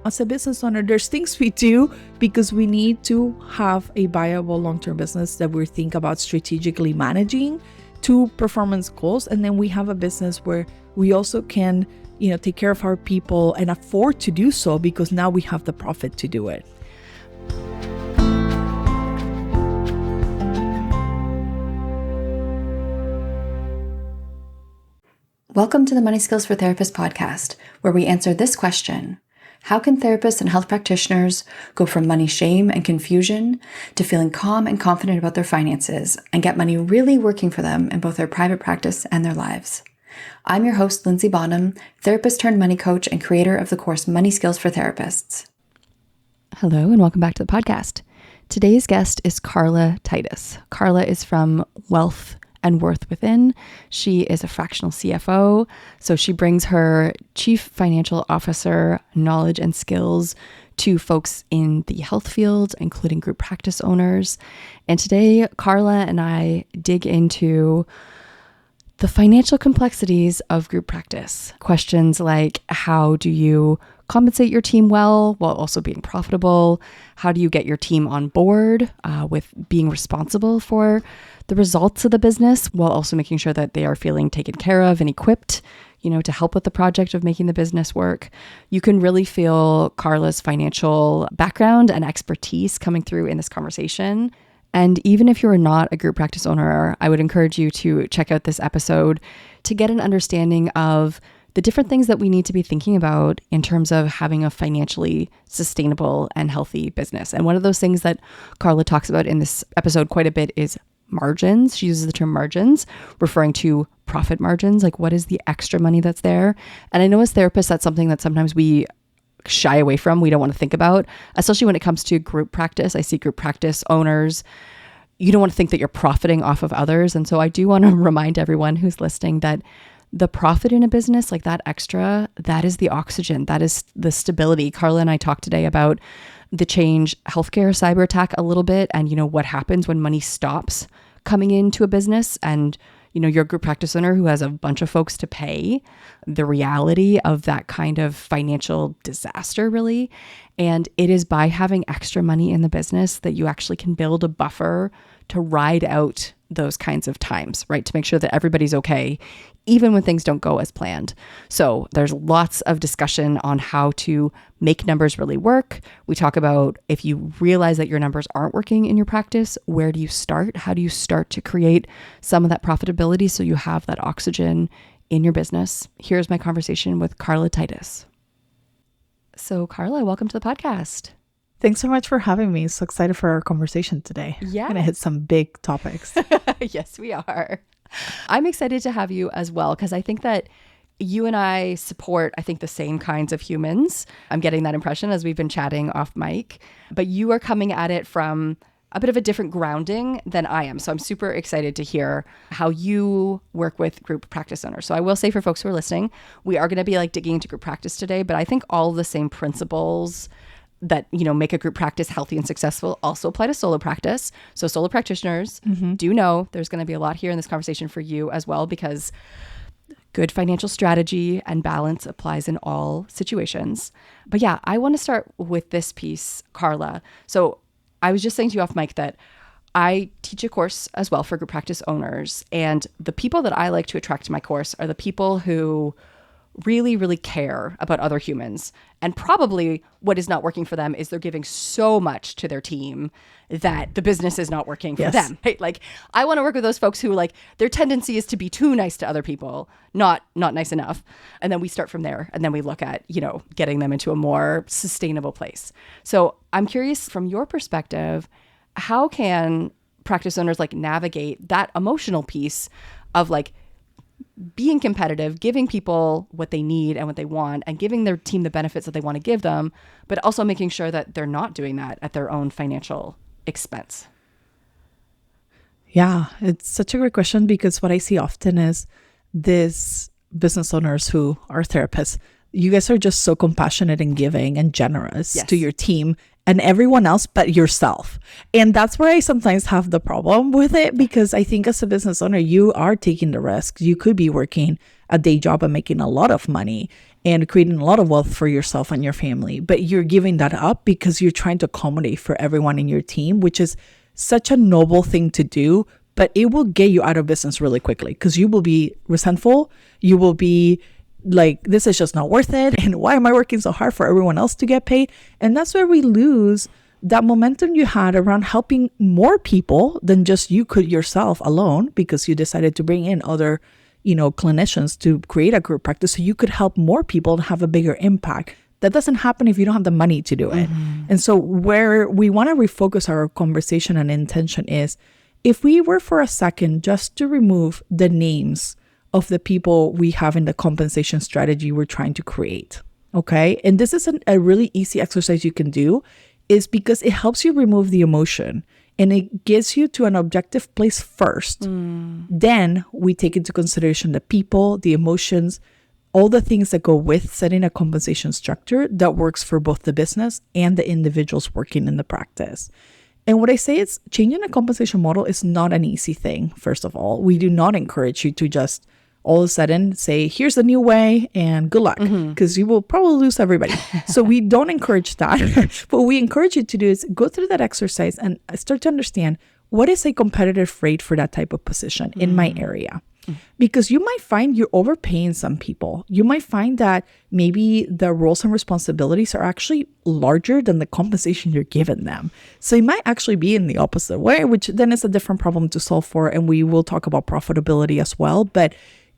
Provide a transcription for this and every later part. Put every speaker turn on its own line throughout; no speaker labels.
As a business owner, there's things we do because we need to have a viable long-term business that we think about strategically managing to performance goals. And then we have a business where we also can, take care of our people and afford to do so because now we have the profit to do it.
Welcome to the Money Skills for Therapists podcast, where we answer this question: how can therapists and health practitioners go from money shame and confusion to feeling calm and confident about their finances and get money really working for them in both their private practice and their lives? I'm your host, Linzy Bonham, therapist turned money coach and creator of the course Money Skills for Therapists.
Hello and welcome back to the podcast. Today's guest is Carla Titus. Carla is from Wealth and Worth Within. She is a fractional CFO, so she brings her chief financial officer knowledge and skills to folks in the health field, including group practice owners. And today, Carla and I dig into the financial complexities of group practice. Questions like, how do you compensate your team well while also being profitable? How do you get your team on board with being responsible for the results of the business while also making sure that they are feeling taken care of and equipped, to help with the project of making the business work? You can really feel Carla's financial background and expertise coming through in this conversation. And even if you're not a group practice owner, I would encourage you to check out this episode to get an understanding of the different things that we need to be thinking about in terms of having a financially sustainable and healthy business. And one of those things that Carla talks about in this episode quite a bit is margins. She uses the term margins, referring to profit margins, like what is the extra money that's there. And I know as therapists, that's something that sometimes we shy away from. We don't want to think about, especially when it comes to group practice. I see group practice owners. You don't want to think that you're profiting off of others. And so I do want to remind everyone who's listening that the profit in a business, like that extra, that is the oxygen, that is the stability. Carla and I talked today about the Change healthcare cyber attack a little bit, and what happens when money stops coming into a business and you're a group practice owner who has a bunch of folks to pay, the reality of that kind of financial disaster, really. And it is by having extra money in the business that you actually can build a buffer to ride out those kinds of times, right? To make sure that everybody's okay, even when things don't go as planned. So there's lots of discussion on how to make numbers really work. We talk about if you realize that your numbers aren't working in your practice, where do you start? How do you start to create some of that profitability so you have that oxygen in your business? Here's my conversation with Carla Titus. So Carla, welcome to the podcast.
Thanks so much for having me. So excited for our conversation today.
Yeah.
We're going to hit some big topics.
Yes, we are. I'm excited to have you as well, because I think that you and I support, the same kinds of humans. I'm getting that impression as we've been chatting off mic, but you are coming at it from a bit of a different grounding than I am. So I'm super excited to hear how you work with group practice owners. So I will say for folks who are listening, we are going to be digging into group practice today, but I think all of the same principles that, make a group practice healthy and successful also apply to solo practice. So solo practitioners do know there's going to be a lot here in this conversation for you as well, because good financial strategy and balance applies in all situations. But yeah, I want to start with this piece, Carla. So I was just saying to you off mic that I teach a course as well for group practice owners. And the people that I like to attract to my course are the people who really, really care about other humans. And probably what is not working for them is they're giving so much to their team that the business is not working for them. Right? I want to work with those folks who their tendency is to be too nice to other people, not nice enough. And then we start from there. And then we look at, getting them into a more sustainable place. So I'm curious from your perspective, how can practice owners navigate that emotional piece of being competitive, giving people what they need and what they want, and giving their team the benefits that they want to give them, but also making sure that they're not doing that at their own financial expense?
Yeah, it's such a great question, because what I see often is this business owners who are therapists, you guys are just so compassionate and giving and generous to your team. and everyone else but yourself. And that's where I sometimes have the problem with it, because I think as a business owner, you are taking the risk. You could be working a day job and making a lot of money and creating a lot of wealth for yourself and your family, but you're giving that up because you're trying to accommodate for everyone in your team, which is such a noble thing to do, but it will get you out of business really quickly because you will be resentful. You will be like, this is just not worth it. And why am I working so hard for everyone else to get paid? And that's where we lose that momentum you had around helping more people than just you could yourself alone, because you decided to bring in other, clinicians to create a group practice so you could help more people and have a bigger impact. That doesn't happen if you don't have the money to do it. And so where we want to refocus our conversation and intention is, if we were for a second just to remove the names of the people we have in the compensation strategy we're trying to create, okay? And this is a really easy exercise you can do, is because it helps you remove the emotion and it gets you to an objective place first. Then we take into consideration the people, the emotions, all the things that go with setting a compensation structure that works for both the business and the individuals working in the practice. And what I say is, changing a compensation model is not an easy thing. First of all, we do not encourage you to just all of a sudden say, here's the new way and good luck, because you will probably lose everybody. So we don't encourage that. What we encourage you to do is go through that exercise and start to understand, what is a competitive rate for that type of position in my area? Because you might find you're overpaying some people. You might find that maybe the roles and responsibilities are actually larger than the compensation you're giving them. So it might actually be in the opposite way, which then is a different problem to solve for. And we will talk about profitability as well. But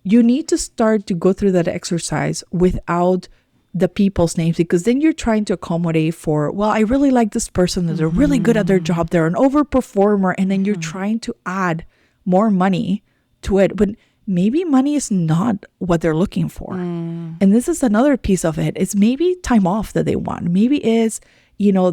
you need to start to go through that exercise without the people's names, because then you're trying to accommodate for, well, I really like this person, they're really good at their job, they're an overperformer, and then you're trying to add more money to it, but maybe money is not what they're looking for. And this is another piece of it. It's maybe time off that they want. Maybe is,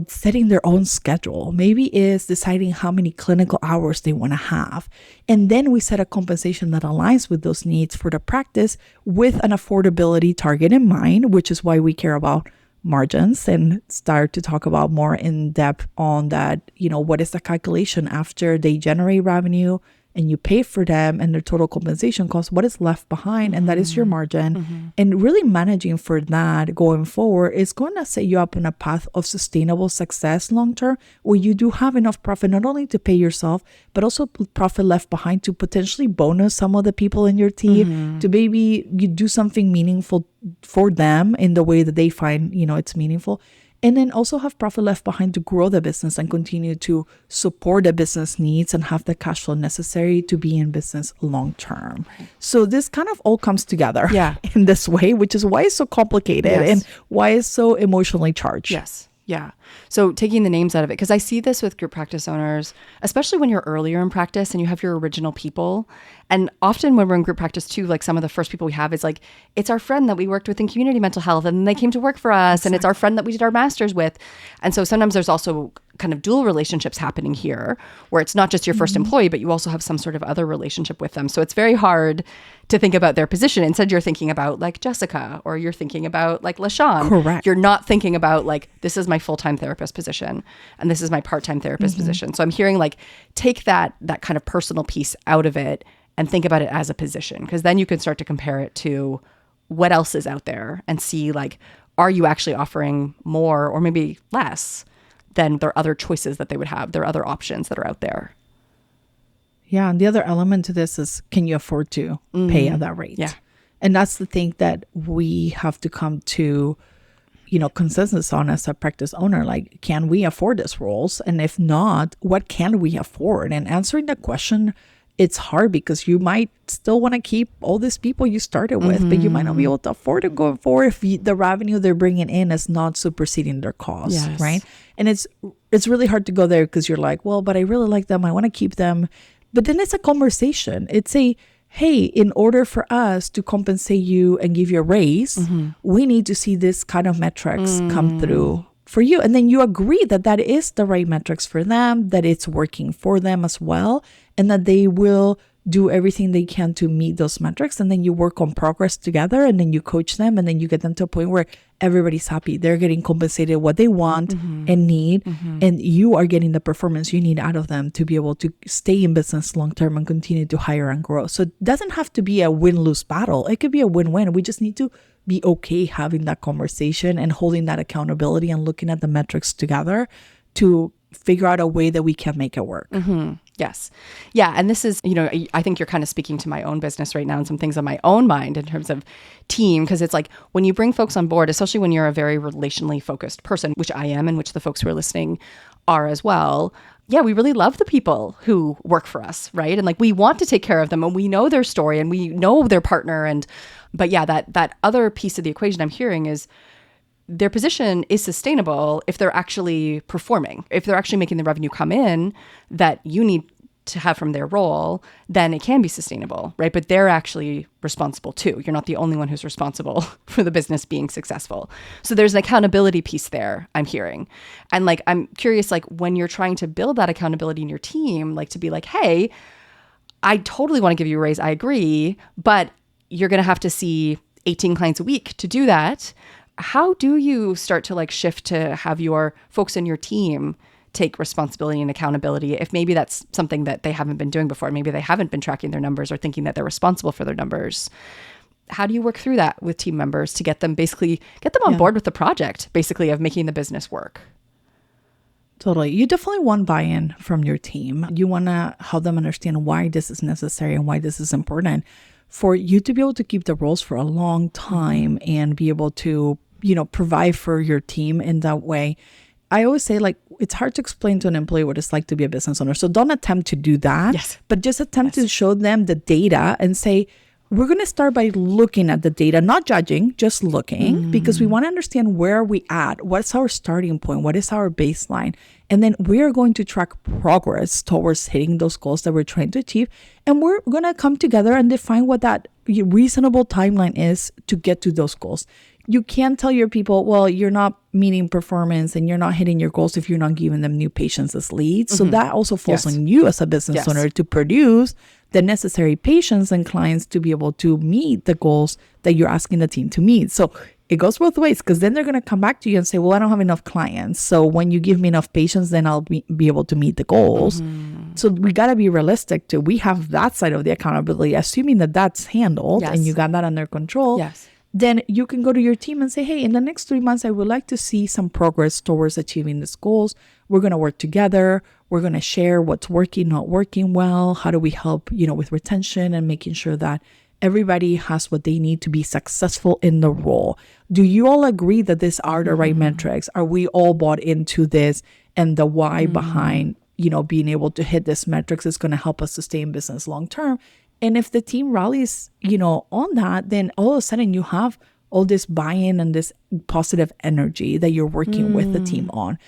setting their own schedule. Maybe is deciding how many clinical hours they want to have. And then we set a compensation that aligns with those needs for the practice with an affordability target in mind, which is why we care about margins and start to talk about more in depth on that, what is the calculation after they generate revenue and you pay for them and their total compensation cost, what is left behind, and that is your margin. And really managing for that going forward is going to set you up on a path of sustainable success long term, where you do have enough profit not only to pay yourself, but also profit left behind to potentially bonus some of the people in your team, to maybe you do something meaningful for them in the way that they find, it's meaningful. And then also have profit left behind to grow the business and continue to support the business needs and have the cash flow necessary to be in business long term. So this kind of all comes together in this way, which is why it's so complicated and why it's so emotionally charged.
Yes. Yeah. So taking the names out of it, because I see this with group practice owners, especially when you're earlier in practice and you have your original people. And often when we're in group practice too, like some of the first people we have is like, it's our friend that we worked with in community mental health and they came to work for us. And it's our friend that we did our master's with. And so sometimes there's also kind of dual relationships happening here, where it's not just your first employee, but you also have some sort of other relationship with them. So it's very hard to think about their position. Instead, you're thinking about like Jessica, or you're thinking about like LaShawn.
Correct.
You're not thinking about like, this is my full-time therapist position and this is my part-time therapist position. So I'm hearing like, take that kind of personal piece out of it and think about it as a position, because then you can start to compare it to what else is out there and see like, are you actually offering more or maybe less than their other choices that they would have, their other options that are out there.
Yeah. And the other element to this is, can you afford to pay at that rate?
Yeah.
And that's the thing that we have to come to, consensus on as a practice owner. Like, can we afford these roles? And if not, what can we afford? And answering that question, it's hard because you might still want to keep all these people you started with, but you might not be able to afford it going forward if the revenue they're bringing in is not superseding their costs, right? And it's really hard to go there because you're like, well, but I really like them. I want to keep them. But then it's a conversation. It's hey, in order for us to compensate you and give you a raise, we need to see this kind of metrics come through for you. And then you agree that that is the right metrics for them, that it's working for them as well, and that they will do everything they can to meet those metrics. And then you work on progress together, and then you coach them, and then you get them to a point where everybody's happy. They're getting compensated what they want and need. And you are getting the performance you need out of them to be able to stay in business long-term and continue to hire and grow. So it doesn't have to be a win-lose battle. It could be a win-win. We just need to be okay having that conversation and holding that accountability and looking at the metrics together to figure out a way that we can make it work.
Yes. Yeah. And this is, I think you're kind of speaking to my own business right now and some things on my own mind in terms of team, because it's like when you bring folks on board, especially when you're a very relationally focused person, which I am and which the folks who are listening are as well. Yeah, we really love the people who work for us, right? And like we want to take care of them, and we know their story and we know their partner. But yeah, that other piece of the equation I'm hearing is their position is sustainable if they're actually performing, if they're actually making the revenue come in that you need to have from their role, then it can be sustainable, right? But they're actually responsible too. You're not the only one who's responsible for the business being successful. So there's an accountability piece there, I'm hearing. And like, I'm curious, like when you're trying to build that accountability in your team, like to be like, hey, I totally want to give you a raise. I agree, but you're going to have to see 18 clients a week to do that. How do you start to like shift to have your folks in your team take responsibility and accountability if maybe that's something that they haven't been doing before? Maybe they haven't been tracking their numbers or thinking that they're responsible for their numbers. How do you work through that with team members to get them on board with the project, basically, of making the business work?
Totally. You definitely want buy-in from your team. You want to help them understand why this is necessary and why this is important for you to be able to keep the roles for a long time and be able to provide for your team in that way. I always say, like, it's hard to explain to an employee what it's like to be a business owner. So don't attempt to do that, but just attempt to show them the data and say, we're going to start by looking at the data, not judging, just looking, because we want to understand where we at, what's our starting point, what is our baseline. And then we are going to track progress towards hitting those goals that we're trying to achieve. And we're going to come together and define what that reasonable timeline is to get to those goals. You can't tell your people, well, you're not meeting performance and you're not hitting your goals if you're not giving them new patients as leads. So that also falls on you as a business owner to produce the necessary patients and clients to be able to meet the goals that you're asking the team to meet. So it goes both ways, because then they're going to come back to you and say, well, I don't have enough clients. So when you give me enough patients, then I'll be able to meet the goals. So we got to be realistic too. We have that side of the accountability, assuming that that's handled and you got that under control. Then you can go to your team and say, hey, in the next 3 months, I would like to see some progress towards achieving these goals. We're going to work together. We're going to share what's working, not working well. How do we help, with retention and making sure that everybody has what they need to be successful in the role? Do you all agree that these are the right metrics? Are we all bought into this? And the why behind, being able to hit this metrics is going to help us sustain business long term. And if the team rallies, on that, then all of a sudden you have all this buy-in and this positive energy that you're working with the team on.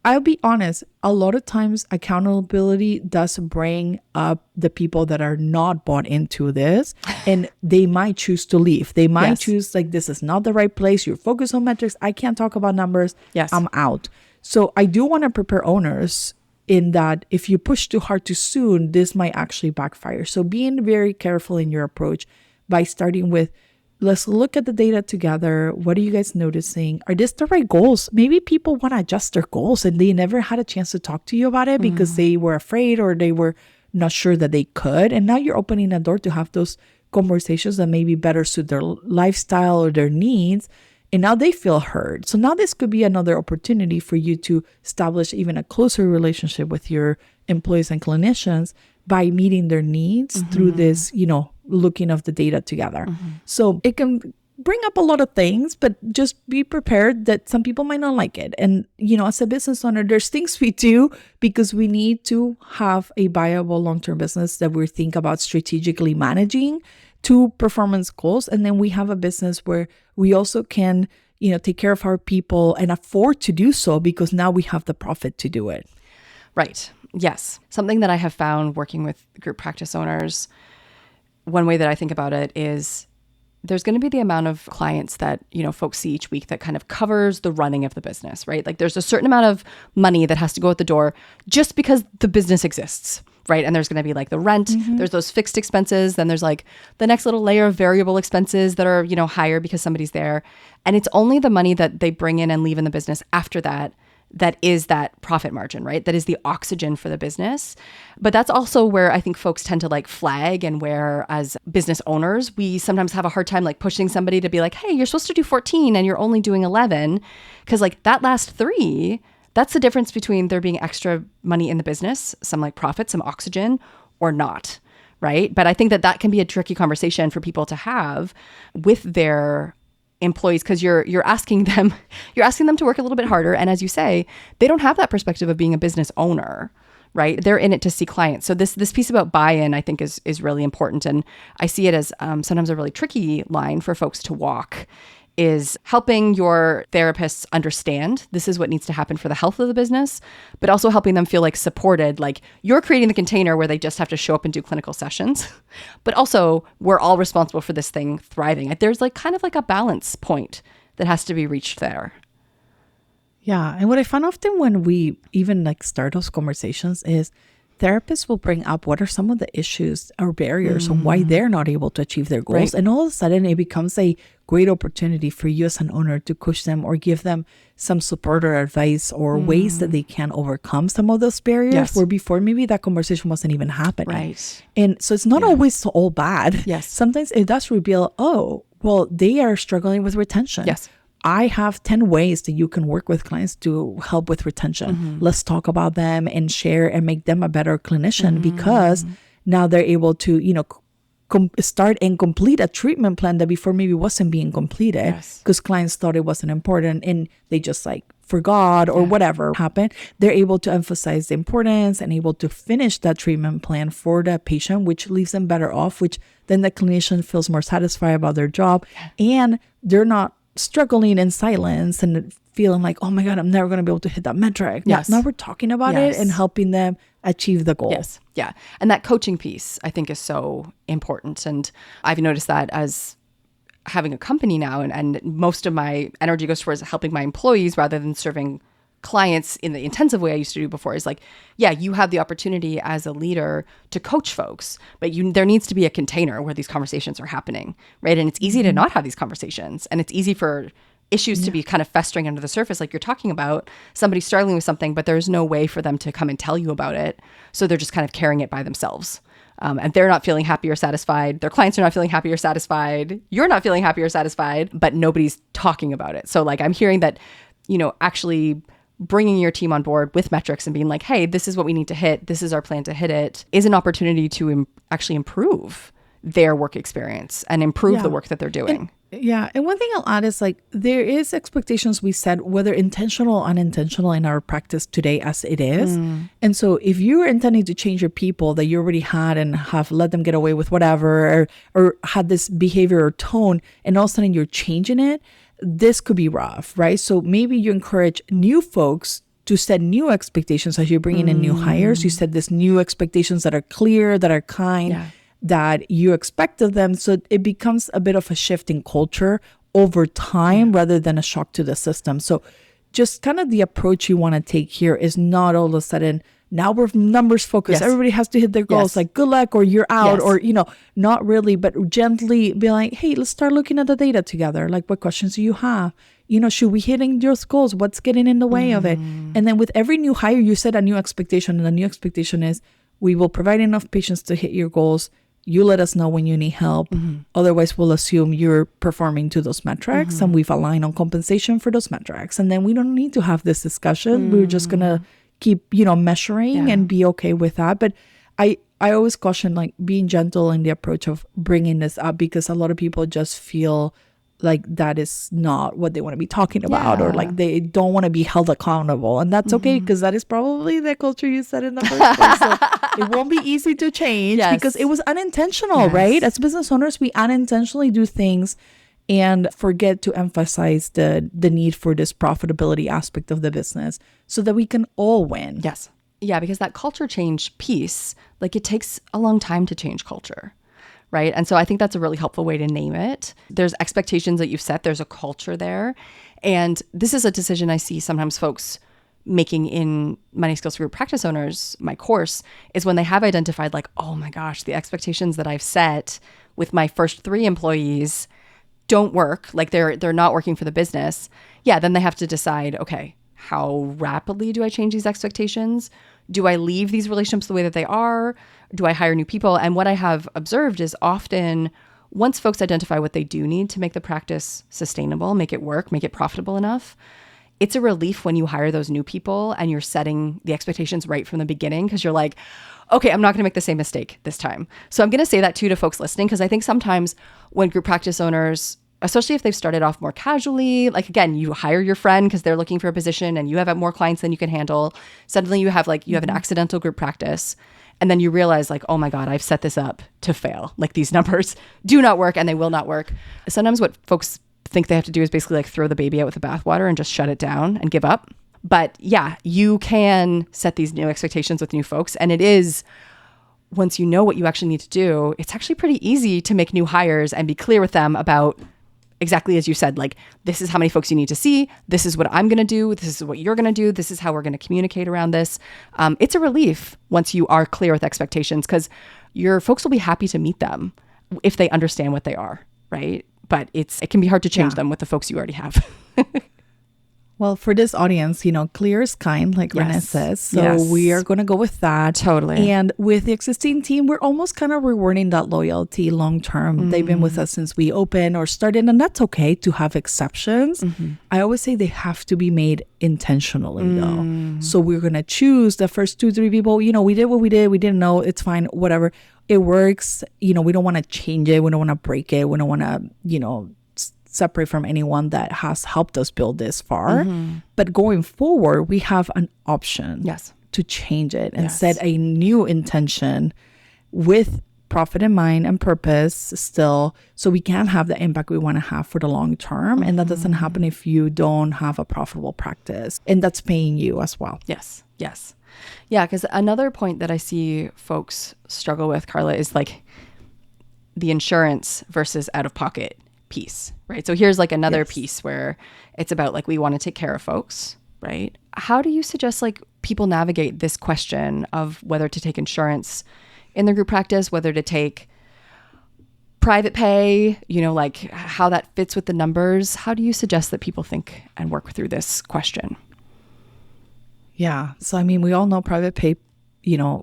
I'll be honest, a lot of times accountability does bring up the people that are not bought into this, and they might choose to leave. They might choose, like, this is not the right place. You're focused on metrics. I can't talk about numbers. I'm out. So I do want to prepare owners in that if you push too hard too soon, this might actually backfire. So being very careful in your approach by starting with, let's look at the data together. What are you guys noticing? Are these the right goals? Maybe people want to adjust their goals and they never had a chance to talk to you about it because they were afraid or they were not sure that they could. And now you're opening a door to have those conversations that maybe better suit their lifestyle or their needs. And now they feel heard. So now this could be another opportunity for you to establish even a closer relationship with your employees and clinicians by meeting their needs through this, looking of the data together. So it can bring up a lot of things, but just be prepared that some people might not like it. And, as a business owner, there's things we do because we need to have a viable long-term business that we think about strategically managing to performance goals. And then we have a business where we also can, take care of our people and afford to do so because now we have the profit to do it.
Right. Yes. Something that I have found working with group practice owners, one way that I think about it is there's going to be the amount of clients that, folks see each week that kind of covers the running of the business, right? Like there's a certain amount of money that has to go out the door just because the business exists. right? And there's going to be like the rent, there's those fixed expenses, then there's like the next little layer of variable expenses that are, higher because somebody's there. And it's only the money that they bring in and leave in the business after that is that profit margin, right? That is the oxygen for the business. But that's also where I think folks tend to like flag, and where as business owners, we sometimes have a hard time like pushing somebody to be like, hey, you're supposed to do 14 and you're only doing 11. Because like that last 3, that's the difference between there being extra money in the business, some like profit, some oxygen, or not, right? But I think that can be a tricky conversation for people to have with their employees, because you're asking them to work a little bit harder. And as you say, they don't have that perspective of being a business owner, right? They're in it to see clients. So this piece about buy-in, I think, is really important. And I see it as sometimes a really tricky line for folks to walk, is helping your therapists understand this is what needs to happen for the health of the business, but also helping them feel like supported, like you're creating the container where they just have to show up and do clinical sessions, but also we're all responsible for this thing thriving. There's like kind of like a balance point that has to be reached there.
Yeah. And what I find often when we even like start those conversations is therapists will bring up what are some of the issues or barriers on why they're not able to achieve their goals.
Right.
And all of a sudden it becomes a great opportunity for you as an owner to coach them or give them some support or advice or ways that they can overcome some of those barriers,
Yes.
where before maybe that conversation wasn't even happening.
Right.
And so it's not always all bad.
Yes.
Sometimes it does reveal, oh, well, they are struggling with retention.
Yes.
I have 10 ways that you can work with clients to help with retention. Let's talk about them and share and make them a better clinician, because now they're able to, start and complete a treatment plan that before maybe wasn't being completed because clients thought it wasn't important and they just like forgot or whatever happened. They're able to emphasize the importance and able to finish that treatment plan for the patient, which leaves them better off, which then the clinician feels more satisfied about their job, and they're not struggling in silence and feeling like, oh my God, I'm never going to be able to hit that metric.
Yes.
Now we're talking about it and helping them achieve the goal.
Yes. Yeah. And that coaching piece, I think, is so important. And I've noticed that as having a company now, and most of my energy goes towards helping my employees rather than serving clients in the intensive way I used to do before, is like, yeah, you have the opportunity as a leader to coach folks, but there needs to be a container where these conversations are happening, right? And it's easy to not have these conversations, and it's easy for issues to be kind of festering under the surface, like you're talking about, somebody struggling with something, but there's no way for them to come and tell you about it. So they're just kind of carrying it by themselves. And they're not feeling happy or satisfied. Their clients are not feeling happy or satisfied. You're not feeling happy or satisfied, but nobody's talking about it. So like I'm hearing that, actually bringing your team on board with metrics and being like, hey, this is what we need to hit, this is our plan to hit it, is an opportunity to actually improve their work experience and improve the work that they're doing.
And one thing I'll add is like there is expectations we set, whether intentional or unintentional, in our practice today as it is. And so if you're intending to change your people that you already had and have let them get away with whatever, or had this behavior or tone, and all of a sudden you're changing it, this could be rough, right? So maybe you encourage new folks to set new expectations as you're bringing in new hires. You set these new expectations that are clear, that are kind, that you expect of them. So it becomes a bit of a shift in culture over time rather than a shock to the system. So just kind of the approach you want to take here is not all of a sudden, now we're numbers focused. Everybody has to hit their goals. Like good luck or you're out or, not really, but gently be like, hey, let's start looking at the data together. Like what questions do you have? Should we hitting those goals? What's getting in the way of it? And then with every new hire, you set a new expectation. And the new expectation is we will provide enough patients to hit your goals. You let us know when you need help. Otherwise, we'll assume you're performing to those metrics and we've aligned on compensation for those metrics. And then we don't need to have this discussion. We're just going to keep, measuring and be okay with that. But I always caution like being gentle in the approach of bringing this up, because a lot of people just feel like that is not what they want to be talking about, or like they don't want to be held accountable. And that's okay, because that is probably the culture you set in the first place. So it won't be easy to change because it was unintentional, right? As business owners, we unintentionally do things and forget to emphasize the need for this profitability aspect of the business so that we can all win.
Yes. Yeah, because that culture change piece, like it takes a long time to change culture. Right. And so I think that's a really helpful way to name it. There's expectations that you've set. There's a culture there. And this is a decision I see sometimes folks making in Money Skills for Group Practice Owners, my course, is when they have identified like, oh my gosh, the expectations that I've set with my first 3 employees don't work, like they're not working for the business. Yeah, then they have to decide, okay, how rapidly do I change these expectations? Do I leave these relationships the way that they are? Do I hire new people? And what I have observed is often once folks identify what they do need to make the practice sustainable, make it work, make it profitable enough, it's a relief when you hire those new people and you're setting the expectations right from the beginning, because you're like, okay, I'm not going to make the same mistake this time. So I'm going to say that too to folks listening, because I think sometimes when group practice owners, especially if they've started off more casually, like again, you hire your friend because they're looking for a position and you have more clients than you can handle. Suddenly you have an accidental group practice. And then you realize like, oh my God, I've set this up to fail. Like these numbers do not work and they will not work. Sometimes what folks think they have to do is basically like throw the baby out with the bathwater and just shut it down and give up. But yeah, you can set these new expectations with new folks. And it is, once you know what you actually need to do, it's actually pretty easy to make new hires and be clear with them about exactly as you said, like, this is how many folks you need to see. This is what I'm going to do. This is what you're going to do. This is how we're going to communicate around this. It's a relief once you are clear with expectations, because your folks will be happy to meet them if they understand what they are, right? But it can be hard to change them with the folks you already have.
Well, for this audience, clear is kind, like Renee says. So we are going to go with that.
Totally.
And with the existing team, we're almost kind of rewarding that loyalty long term. They've been with us since we opened or started, and that's okay to have exceptions. I always say they have to be made intentionally, though. So we're going to choose the first 2-3 people. We did what we did. We didn't know. It's fine. Whatever. It works. We don't want to change it. We don't want to break it. We don't want to, separate from anyone that has helped us build this far. But going forward, we have an option to change it and set a new intention with profit in mind and purpose still, so we can have the impact we want to have for the long term. And that doesn't happen if you don't have a profitable practice, and that's paying you as well.
Yes. Yeah, because another point that I see folks struggle with, Carla, is like the insurance versus out-of-pocket piece, right? So here's like another piece where it's about like, we want to take care of folks, right? How do you suggest like people navigate this question of whether to take insurance in their group practice, whether to take private pay, like how that fits with the numbers? How do you suggest that people think and work through this question?
Yeah. So, we all know private pay,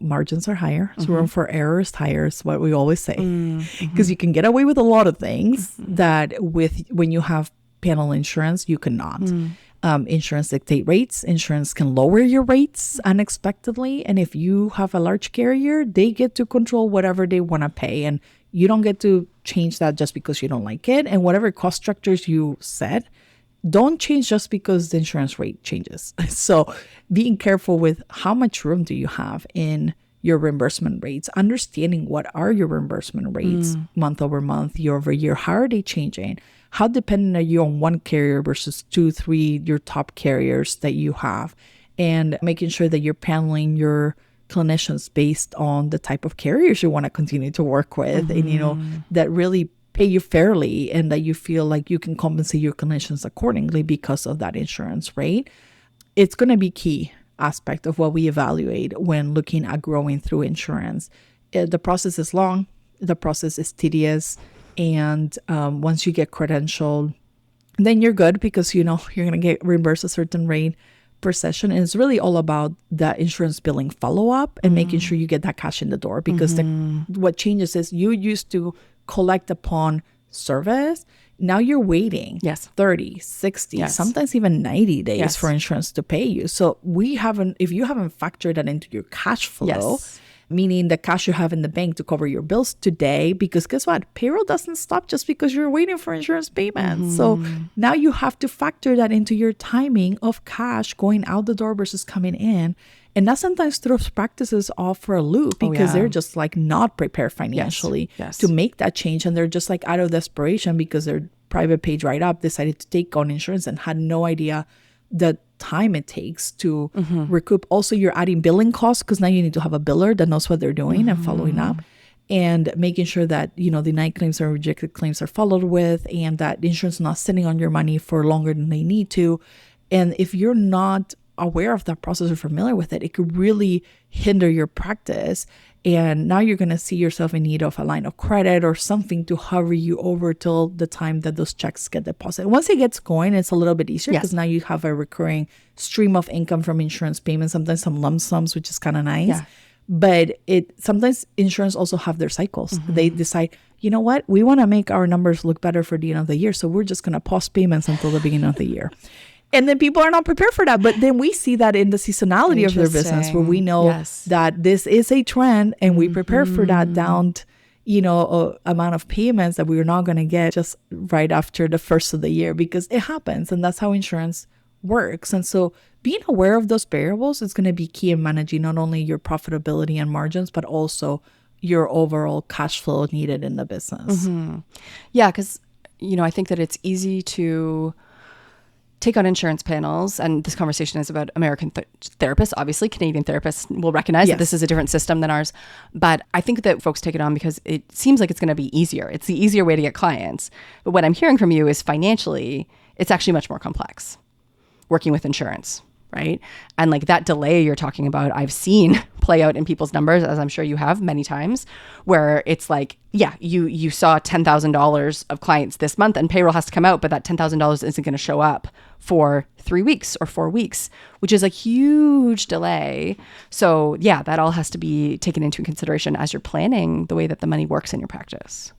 margins are higher. So room for error is higher, is what we always say. Because you can get away with a lot of things that when you have panel insurance, you cannot. Insurance dictate rates. Insurance can lower your rates unexpectedly. And if you have a large carrier, they get to control whatever they want to pay. And you don't get to change that just because you don't like it. And whatever cost structures you set, don't change just because the insurance rate changes. So being careful with how much room do you have in your reimbursement rates, understanding what are your reimbursement rates month over month, year over year, how are they changing? How dependent are you on one carrier versus 2, 3, your top carriers that you have, and making sure that you're paneling your clinicians based on the type of carriers you want to continue to work with, and that really pay you fairly, and that you feel like you can compensate your clinicians accordingly because of that insurance rate. It's going to be key aspect of what we evaluate when looking at growing through insurance. The process is long, the process is tedious, and once you get credentialed, then you're good, because you're going to get reimbursed a certain rate per session. And it's really all about the insurance billing follow-up and making sure you get that cash in the door, because what changes is you used to collect upon service. Now you're waiting 30, 60, sometimes even 90 days for insurance to pay you. So if you haven't factored that into your cash flow, meaning the cash you have in the bank to cover your bills today, because guess what? Payroll doesn't stop just because you're waiting for insurance payments. So now you have to factor that into your timing of cash going out the door versus coming in. And that sometimes throws practices off for a loop, because they're just like not prepared financially to make that change. And they're just like out of desperation because their private pay dried up, decided to take on insurance and had no idea the time it takes to recoup. Also, you're adding billing costs, because now you need to have a biller that knows what they're doing and following up, and making sure that, denied claims or rejected claims are followed with, and that the insurance is not sitting on your money for longer than they need to. And if you're not aware of that process or familiar with it, it could really hinder your practice. And now you're going to see yourself in need of a line of credit or something to hover you over till the time that those checks get deposited. Once it gets going, it's a little bit easier because now you have a recurring stream of income from insurance payments, sometimes some lump sums, which is kind of nice.
Yeah.
But sometimes insurance also have their cycles. They decide, you know what, we want to make our numbers look better for the end of the year, so we're just going to pause payments until the beginning of the year. And then people are not prepared for that. But then we see that in the seasonality of their business, where we know that this is a trend, and we prepare for that down, amount of payments that we're not going to get just right after the first of the year, because it happens. And that's how insurance works. And so being aware of those variables is going to be key in managing not only your profitability and margins, but also your overall cash flow needed in the business.
Yeah, because, I think that it's easy to take on insurance panels, and this conversation is about American therapists. Obviously, Canadian therapists will recognize that this is a different system than ours. But I think that folks take it on because it seems like it's going to be easier. It's the easier way to get clients. But what I'm hearing from you is financially, it's actually much more complex working with insurance, right? And like that delay you're talking about, I've seen play out in people's numbers, as I'm sure you have many times, where it's like, yeah, you saw $10,000 of clients this month and payroll has to come out, but that $10,000 isn't going to show up for 3 weeks or 4 weeks, which is a huge delay. So yeah, that all has to be taken into consideration as you're planning the way that the money works in your practice.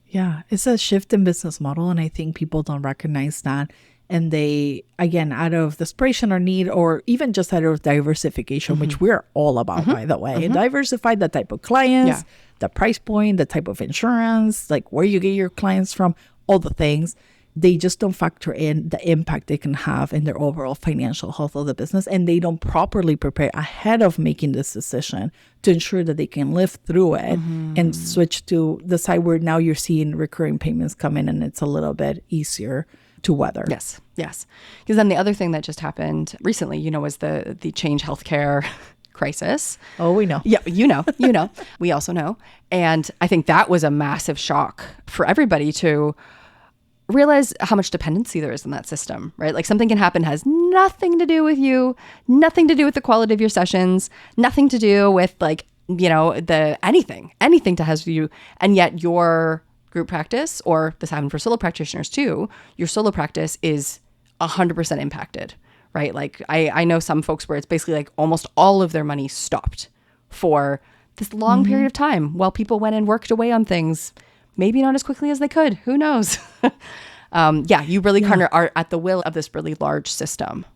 Yeah, it's a shift in business model, and I think people don't recognize that. And they, again, out of desperation or need, or even just out of diversification, which we're all about, by the way, diversify the type of clients, the price point, the type of insurance, like where you get your clients from, all the things. They just don't factor in the impact they can have in their overall financial health of the business. And they don't properly prepare ahead of making this decision to ensure that they can live through it and switch to the side where now you're seeing recurring payments come in and it's a little bit easier to weather.
Yes. Because then the other thing that just happened recently, was the Change Healthcare crisis.
Oh, we know.
Yeah, you know. We also know. And I think that was a massive shock for everybody to realize how much dependency there is in that system, right? Like something can happen, has nothing to do with you, nothing to do with the quality of your sessions, nothing to do with like, anything to have you. And yet your group practice, or this happened for solo practitioners too, your solo practice is 100% impacted, right? Like I know some folks where it's basically like almost all of their money stopped for this long period of time while people went and worked away on things, maybe not as quickly as they could. Who knows? You really kind of are at the will of this really large system.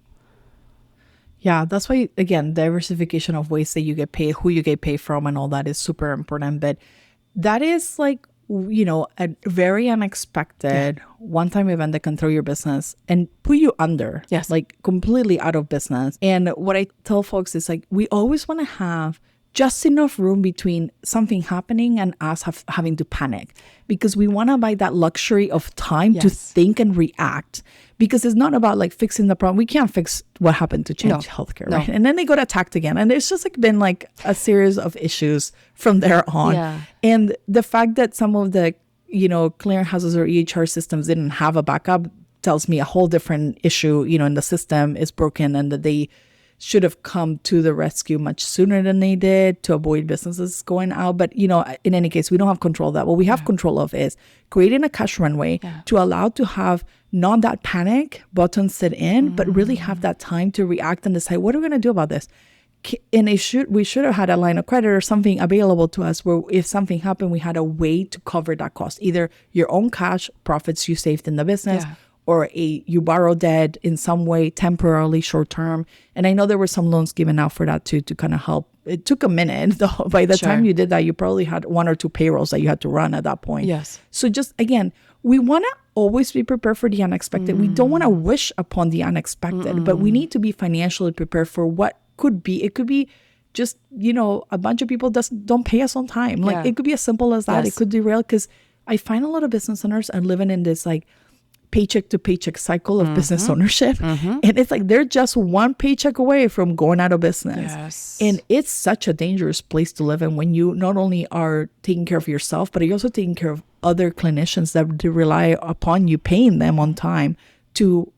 Yeah, that's why, again, diversification of ways that you get paid, who you get paid from, and all that is super important. But that is like, a very unexpected one-time event that can throw your business and put you under, like completely out of business. And what I tell folks is like, we always want to have just enough room between something happening and us having to panic, because we want to buy that luxury of time to think and react, because it's not about like fixing the problem. We can't fix what happened to Change Healthcare, right? And then they got attacked again. And there's just like been like a series of issues from there on. Yeah. And the fact that some of the, clearinghouses or EHR systems didn't have a backup tells me a whole different issue, in the system is broken, and that they should have come to the rescue much sooner than they did to avoid businesses going out. But, in any case, we don't have control of that. What we have control of is creating a cash runway to allow to have not that panic button sit in, but really have that time to react and decide, what are we going to do about this? And we should have had a line of credit or something available to us where if something happened, we had a way to cover that cost, either your own cash profits you saved in the business, or you borrow debt in some way, temporarily, short term. And I know there were some loans given out for that too, to kind of help. It took a minute, though. By the time you did that, you probably had 1 or 2 payrolls that you had to run at that point.
Yes.
So just, again, we want to always be prepared for the unexpected. We don't want to wish upon the unexpected, but we need to be financially prepared for what could be. It could be just, a bunch of people don't pay us on time. Like it could be as simple as that. It could derail, because I find a lot of business owners are living in this like paycheck to paycheck cycle of business ownership. And it's like they're just one paycheck away from going out of business. And it's such a dangerous place to live in when you not only are taking care of yourself, but you're also taking care of other clinicians that rely upon you paying them on time to,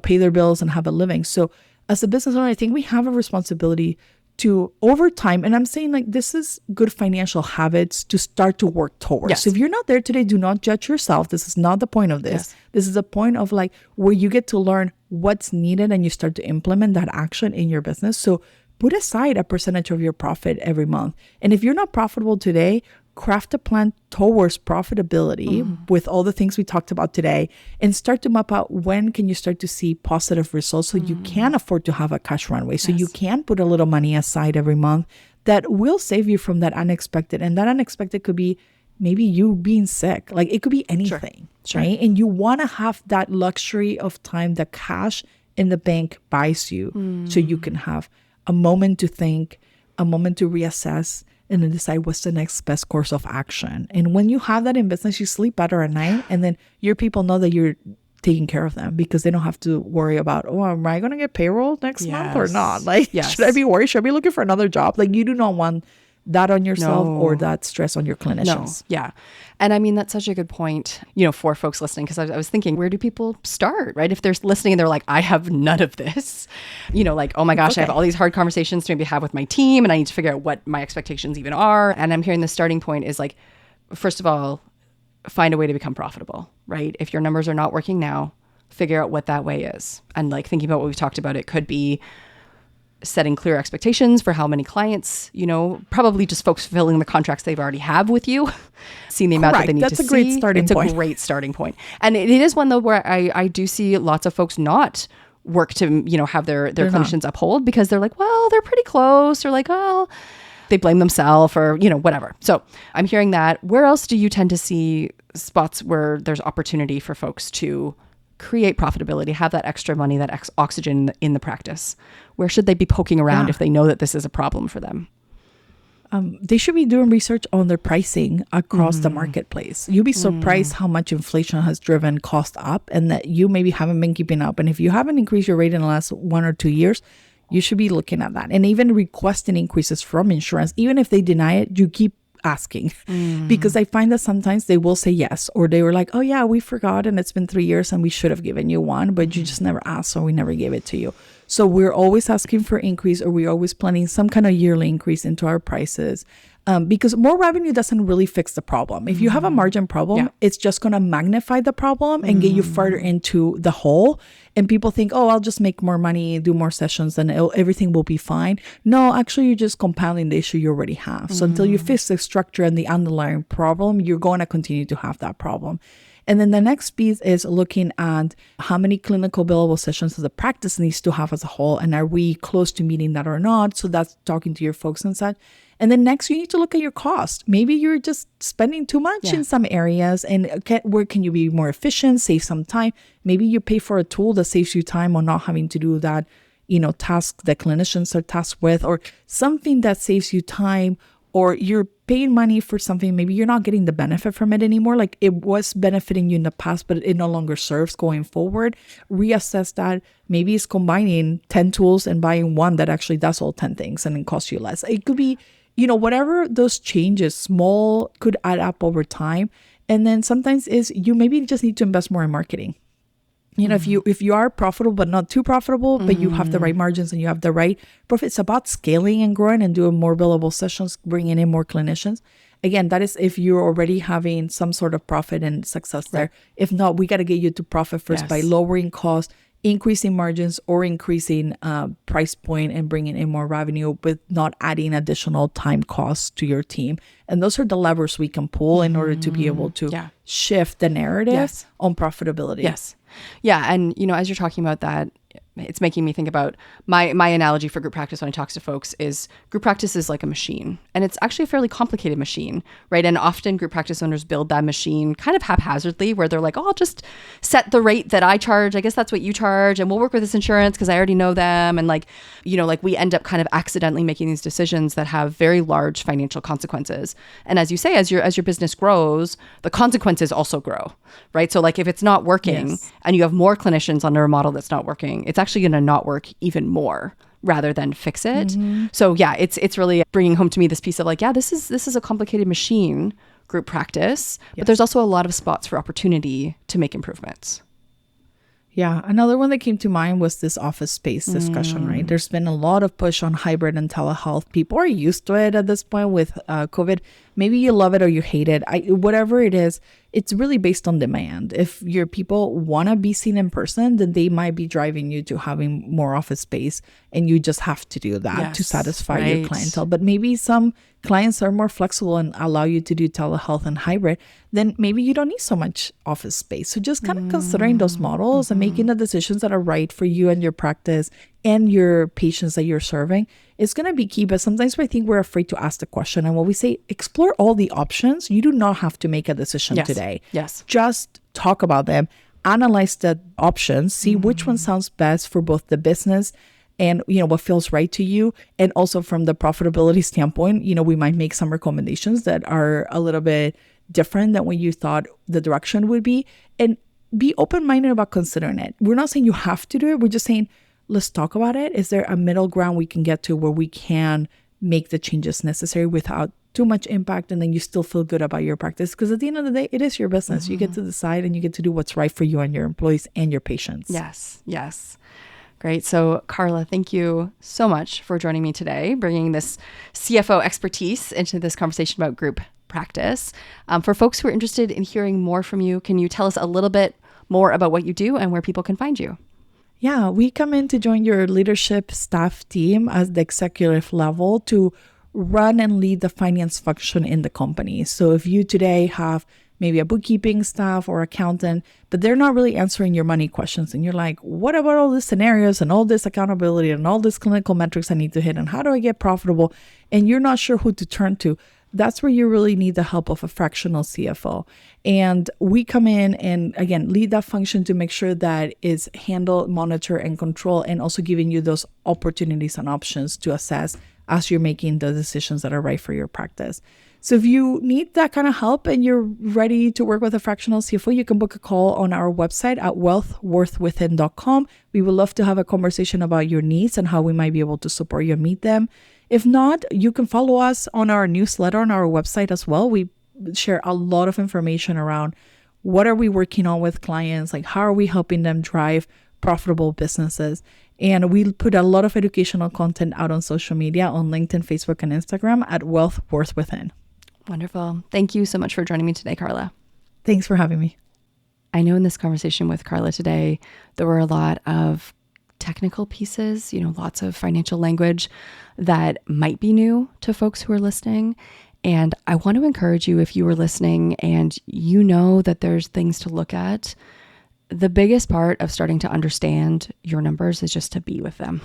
pay their bills and have a living. So as a business owner, I think we have a responsibility to, over time, and I'm saying like this is good financial habits to start to work towards.
Yes.
So if you're not there today, do not judge yourself. This is not the point of this.
Yes.
This is a point of like where you get to learn what's needed and you start to implement that action in your business. So put aside a percentage of your profit every month. And if you're not profitable today, craft a plan towards profitability with all the things we talked about today, and start to map out when can you start to see positive results so you can afford to have a cash runway. So you can put a little money aside every month that will save you from that unexpected. And that unexpected could be maybe you being sick. Like it could be anything, right? And you want to have that luxury of time that cash in the bank buys you so you can have a moment to think, a moment to reassess, and then decide what's the next best course of action. And when you have that in business, you sleep better at night. And then your people know that you're taking care of them because they don't have to worry about, oh, am I going to get payroll next month or not? Like, should I be worried? Should I be looking for another job? Like, you do not want that on yourself or that stress on your clinicians.
Yeah. And I mean, that's such a good point, for folks listening, because I was thinking, where do people start, right? If they're listening and they're like, I have none of this, like, oh my gosh, I have all these hard conversations to maybe have with my team and I need to figure out what my expectations even are. And I'm hearing the starting point is like, first of all, find a way to become profitable, right? If your numbers are not working now, figure out what that way is. And like thinking about what we've talked about, it could be setting clear expectations for how many clients, probably just folks fulfilling the contracts they've already have with you, seeing the amount that they need to see.
That's a great starting point.
It's a great starting point. And it is one though where I do see lots of folks not work to, have their clinicians uphold because they're like, well, they're pretty close, or like, well, they blame themselves or, whatever. So I'm hearing that. Where else do you tend to see spots where there's opportunity for folks to create profitability, have that extra money, that oxygen in the practice? Where should they be poking around if they know that this is a problem for them?
They should be doing research on their pricing across the marketplace. You'll be surprised how much inflation has driven cost up and that you maybe haven't been keeping up. And if you haven't increased your rate in the last 1 or 2 years, you should be looking at that and even requesting increases from insurance. Even if they deny it, you keep asking because I find that sometimes they will say yes, or they were like, oh yeah, we forgot and it's been 3 years and we should have given you one, but you just never asked, so we never gave it to you. So we're always asking for increase, or we're always planning some kind of yearly increase into our prices. Because more revenue doesn't really fix the problem. If you have a margin problem, it's just going to magnify the problem and get you further into the hole. And people think, oh, I'll just make more money, do more sessions, and everything will be fine. No, actually, you're just compounding the issue you already have. So until you fix the structure and the underlying problem, you're going to continue to have that problem. And then the next piece is looking at how many clinical billable sessions the practice needs to have as a whole. And are we close to meeting that or not? So that's talking to your folks and such. And then next, you need to look at your cost. Maybe you're just spending too much in some areas. And where can you be more efficient, save some time? Maybe you pay for a tool that saves you time on not having to do that, task that clinicians are tasked with, or something that saves you time, or you're paying money for something. Maybe you're not getting the benefit from it anymore. Like it was benefiting you in the past, but it no longer serves going forward. Reassess that. Maybe it's combining 10 tools and buying one that actually does all 10 things and it costs you less. It could be, whatever those changes, small, could add up over time. And then sometimes you maybe just need to invest more in marketing. If you are profitable but not too profitable, but you have the right margins and you have the right profit, it's about scaling and growing and doing more billable sessions, bringing in more clinicians. Again, that is if you're already having some sort of profit and success there. If not, we got to get you to profit first by lowering costs, increasing margins, or increasing price point and bringing in more revenue with not adding additional time costs to your team. And those are the levers we can pull in order to be able to shift the narrative on profitability.
Yes. Yeah. And, as you're talking about that, it's making me think about my analogy for group practice when I talk to folks is group practice is like a machine, and it's actually a fairly complicated machine, right? And often group practice owners build that machine kind of haphazardly where they're like, oh, I'll just set the rate that I charge. I guess that's what you charge, and we'll work with this insurance because I already know them. And like we end up kind of accidentally making these decisions that have very large financial consequences. And as you say, as your business grows, the consequences also grow, right? So like if it's not working and you have more clinicians under a model that's not working, it's actually going to not work even more rather than fix it. So yeah, it's really bringing home to me this piece of like, this is a complicated machine, group practice, but there's also a lot of spots for opportunity to make improvements.
Yeah. Another one that came to mind was this office space discussion, right? There's been a lot of push on hybrid and telehealth. People are used to it at this point with COVID. Maybe you love it or you hate it. Whatever it is, it's really based on demand. If your people want to be seen in person, then they might be driving you to having more office space, and you just have to do that to satisfy your clientele. But maybe some clients are more flexible and allow you to do telehealth and hybrid, then maybe you don't need so much office space. So just kind of considering those models and making the decisions that are right for you and your practice and your patients that you're serving is going to be key. But sometimes I think we're afraid to ask the question. And when we say explore all the options, you do not have to make a decision today.
Yes.
Just talk about them, analyze the options, see which one sounds best for both the business and, what feels right to you. And also from the profitability standpoint, we might make some recommendations that are a little bit different than what you thought the direction would be. And be open-minded about considering it. We're not saying you have to do it. We're just saying, let's talk about it. Is there a middle ground we can get to where we can make the changes necessary without too much impact, and then you still feel good about your practice? Because at the end of the day, it is your business. You get to decide, and you get to do what's right for you and your employees and your patients.
Yes. Great. So Carla, thank you so much for joining me today, bringing this CFO expertise into this conversation about group practice. For folks who are interested in hearing more from you, can you tell us a little bit more about what you do and where people can find you?
Yeah, we come in to join your leadership staff team at the executive level to run and lead the finance function in the company. So if you today have maybe a bookkeeping staff or accountant, but they're not really answering your money questions, and you're like, what about all these scenarios and all this accountability and all these clinical metrics I need to hit, and how do I get profitable? And you're not sure who to turn to. That's where you really need the help of a fractional CFO. And we come in and, again, lead that function to make sure that is handled, monitor, and control, and also giving you those opportunities and options to assess as you're making the decisions that are right for your practice. So if you need that kind of help and you're ready to work with a fractional CFO, you can book a call on our website at wealthworthwithin.com. We would love to have a conversation about your needs and how we might be able to support you and meet them. If not, you can follow us on our newsletter on our website as well. We share a lot of information around what are we working on with clients, like how are we helping them drive profitable businesses. And we put a lot of educational content out on social media, on LinkedIn, Facebook, and Instagram at Wealth Worth Within.
Wonderful. Thank you so much for joining me today, Carla.
Thanks for having me.
I know in this conversation with Carla today, there were a lot of technical pieces, lots of financial language that might be new to folks who are listening. And I want to encourage you, if you were listening and you know that there's things to look at, the biggest part of starting to understand your numbers is just to be with them,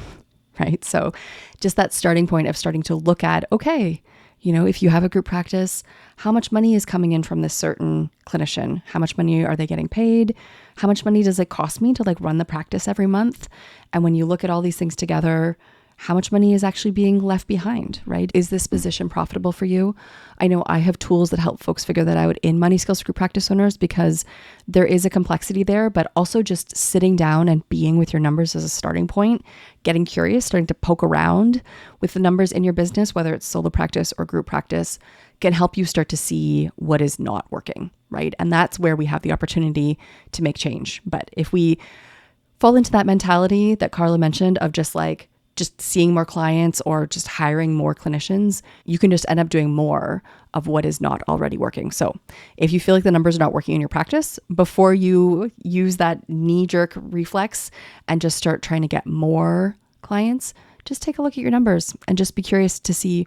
right? So just that starting point of starting to look at, okay, if you have a group practice, how much money is coming in from this certain clinician? How much money are they getting paid? How much money does it cost me to run the practice every month? And when you look at all these things together, how much money is actually being left behind, right? Is this position profitable for you? I know I have tools that help folks figure that out in Money Skills Group Practice Owners, because there is a complexity there, but also just sitting down and being with your numbers as a starting point, getting curious, starting to poke around with the numbers in your business, whether it's solo practice or group practice, can help you start to see what is not working, right? And that's where we have the opportunity to make change. But if we fall into that mentality that Carla mentioned of just seeing more clients or just hiring more clinicians, you can just end up doing more of what is not already working. So if you feel like the numbers are not working in your practice, before you use that knee-jerk reflex and just start trying to get more clients, just take a look at your numbers and just be curious to see,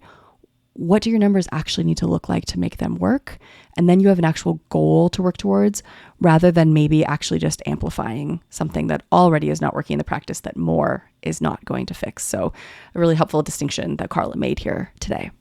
what do your numbers actually need to look like to make them work? And then you have an actual goal to work towards, rather than maybe actually just amplifying something that already is not working in the practice that more is not going to fix. So a really helpful distinction that Carla made here today.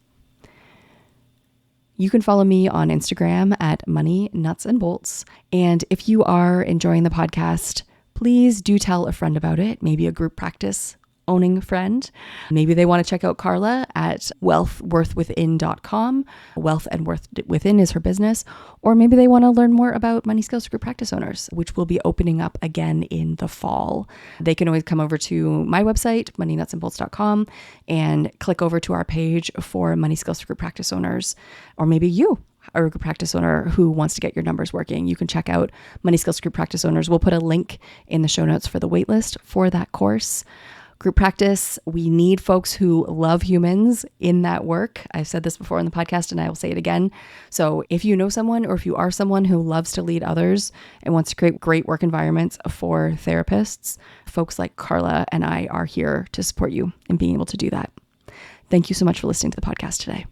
You can follow me on Instagram at Money Nuts and Bolts. And if you are enjoying the podcast, please do tell a friend about it, maybe a group practice owning friend. Maybe they want to check out Carla at wealthworthwithin.com. Wealth and Worth Within is her business. Or maybe they want to learn more about Money Skills Group Practice Owners, which will be opening up again in the fall. They can always come over to my website, moneynutsandbolts.com, and click over to our page for Money Skills Group Practice Owners. Or maybe you or a group practice owner who wants to get your numbers working, you can check out Money Skills Group Practice Owners. We'll put a link in the show notes for the waitlist for that course. Group practice, we need folks who love humans in that work. I've said this before on the podcast and I will say it again. So if you know someone, or if you are someone who loves to lead others and wants to create great work environments for therapists, folks like Carla and I are here to support you in being able to do that. Thank you so much for listening to the podcast today.